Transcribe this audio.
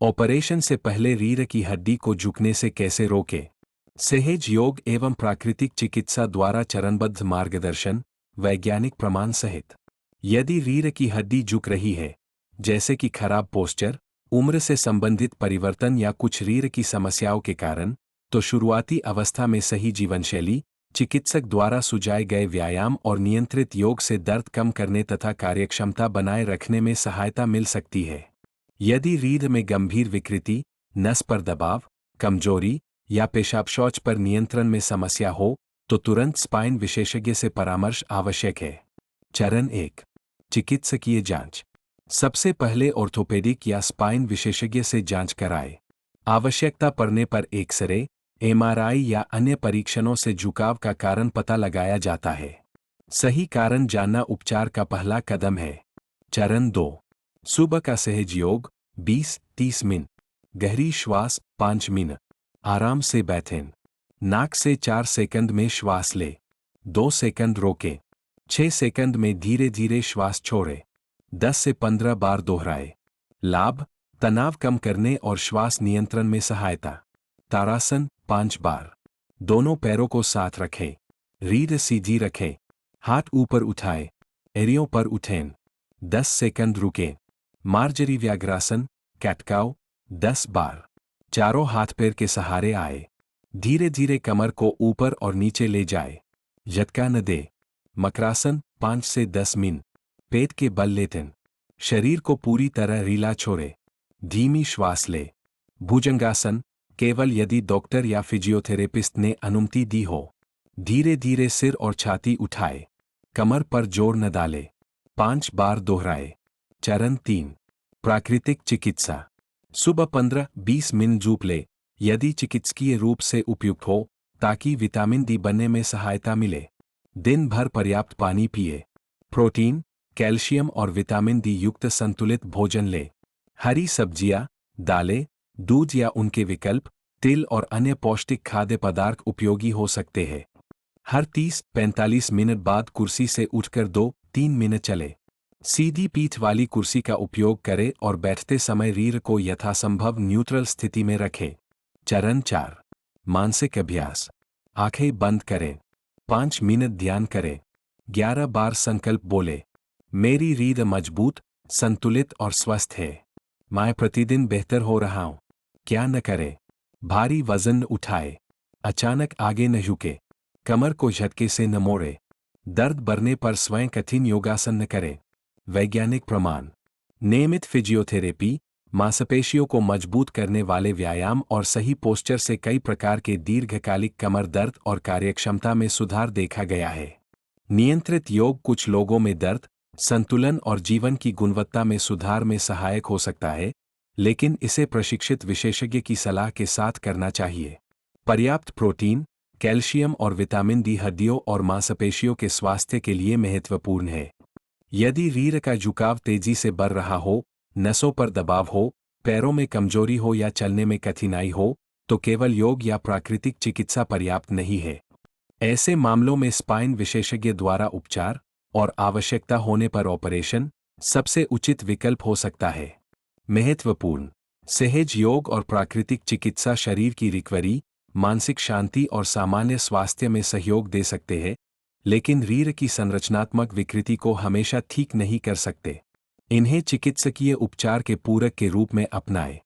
Operation से पहले रीढ़ की हड्डी को झुकने से कैसे रोकें? सहज योग एवं प्राकृतिक चिकित्सा द्वारा चरणबद्ध मार्गदर्शन, वैज्ञानिक प्रमाण सहित। यदि रीढ़ की हड्डी झुक रही है, जैसे कि खराब पोस्चर, उम्र से संबंधित परिवर्तन या कुछ रीढ़ की समस्याओं के कारण, तो शुरुआती अवस्था में सही जीवनशैली, चिकित्सक द्वारा सुझाए गए व्यायाम और नियंत्रित योग से दर्द कम करने तथा कार्यक्षमता बनाए रखने में सहायता मिल सकती है। यदि रीढ़ में गंभीर विकृति, नस पर दबाव, कमजोरी या पेशाब शौच पर नियंत्रण में समस्या हो, तो तुरंत स्पाइन विशेषज्ञ से परामर्श आवश्यक है। चरण 1। चिकित्सकीय जांच। सबसे पहले ऑर्थोपेडिक या स्पाइन विशेषज्ञ से जांच कराएं। आवश्यकता पड़ने पर एक्सरे, एमआरआई या अन्य परीक्षणों से झुकाव का कारण पता लगाया जाता है। सही कारण जानना उपचार का पहला कदम है। चरण 2। सुबह का सहज योग 20-30 मिनट। गहरी श्वास 5 मिनट। आराम से बैठें। नाक से 4 सेकंड में श्वास लें, 2 सेकंड रोकें, 6 सेकंड में धीरे धीरे श्वास छोड़ें। 10 से 15 बार दोहराएं। लाभ: तनाव कम करने और श्वास नियंत्रण में सहायता। ताड़ासन 5 बार। दोनों पैरों को साथ रखें। रीढ़ सीधी रखें। हाथ ऊपर उठाएं। एड़ियों पर उठें। 10 सेकंड रुकें। मार्जरी व्याघ्रासन, कैट काउ 10 बार। चारों हाथ पैर के सहारे आए। धीरे धीरे कमर को ऊपर और नीचे ले जाए। झटका न दे। मकरासन 5 से 10 मिनट। पेट के बल लेटें। शरीर को पूरी तरह रीला छोड़े। धीमी श्वास ले। भुजंगासन, केवल यदि डॉक्टर या फिजियोथेरेपिस्ट ने अनुमति दी हो। धीरे धीरे सिर और छाती उठाए। कमर पर जोर न डाले। 5 बार दोहराए। चरण 3। प्राकृतिक चिकित्सा। सुबह 15-20 मिनट जूप ले, यदि चिकित्सकीय रूप से उपयुक्त हो, ताकि विटामिन डी बनने में सहायता मिले। दिन भर पर्याप्त पानी पिए। प्रोटीन, कैल्शियम और विटामिन डी युक्त संतुलित भोजन ले। हरी सब्जियां, दालें, दूध या उनके विकल्प, तिल और अन्य पौष्टिक खाद्य पदार्थ उपयोगी हो सकते हैं। हर 30-45 मिनट बाद कुर्सी से उठकर 2-3 मिनट चले। सीधी पीठ वाली कुर्सी का उपयोग करें और बैठते समय रीढ़ को यथासंभव न्यूट्रल स्थिति में रखें। चरण 4। मानसिक अभ्यास। आंखें बंद करें। 5 मिनट ध्यान करें। 11 बार संकल्प बोले। मेरी रीढ़ मजबूत, संतुलित और स्वस्थ है। मैं प्रतिदिन बेहतर हो रहा हूं। क्या न करें? भारी वजन उठाए। अचानक आगे न झुके। कमर को झटके से न मोड़े। दर्द बढ़ने पर स्वयं कठिन योगासन न करें। वैज्ञानिक प्रमाण। नियमित फिजियोथेरेपी, मांसपेशियों को मजबूत करने वाले व्यायाम और सही पोस्चर से कई प्रकार के दीर्घकालिक कमर दर्द और कार्यक्षमता में सुधार देखा गया है। नियंत्रित योग कुछ लोगों में दर्द, संतुलन और जीवन की गुणवत्ता में सुधार में सहायक हो सकता है, लेकिन इसे प्रशिक्षित विशेषज्ञ की सलाह के साथ करना चाहिए। पर्याप्त प्रोटीन, कैल्शियम और विटामिन डी हड्डियों और मांसपेशियों के स्वास्थ्य के लिए महत्वपूर्ण है। यदि रीढ़ का झुकाव तेजी से बढ़ रहा हो, नसों पर दबाव हो, पैरों में कमजोरी हो या चलने में कठिनाई हो, तो केवल योग या प्राकृतिक चिकित्सा पर्याप्त नहीं है। ऐसे मामलों में स्पाइन विशेषज्ञ द्वारा उपचार और आवश्यकता होने पर ऑपरेशन सबसे उचित विकल्प हो सकता है। महत्वपूर्ण: सहज योग और प्राकृतिक चिकित्सा शरीर की रिकवरी, मानसिक शांति और सामान्य स्वास्थ्य में सहयोग दे सकते हैं, लेकिन रीढ़ की संरचनात्मक विकृति को हमेशा ठीक नहीं कर सकते। इन्हें चिकित्सकीय उपचार के पूरक के रूप में अपनाएं।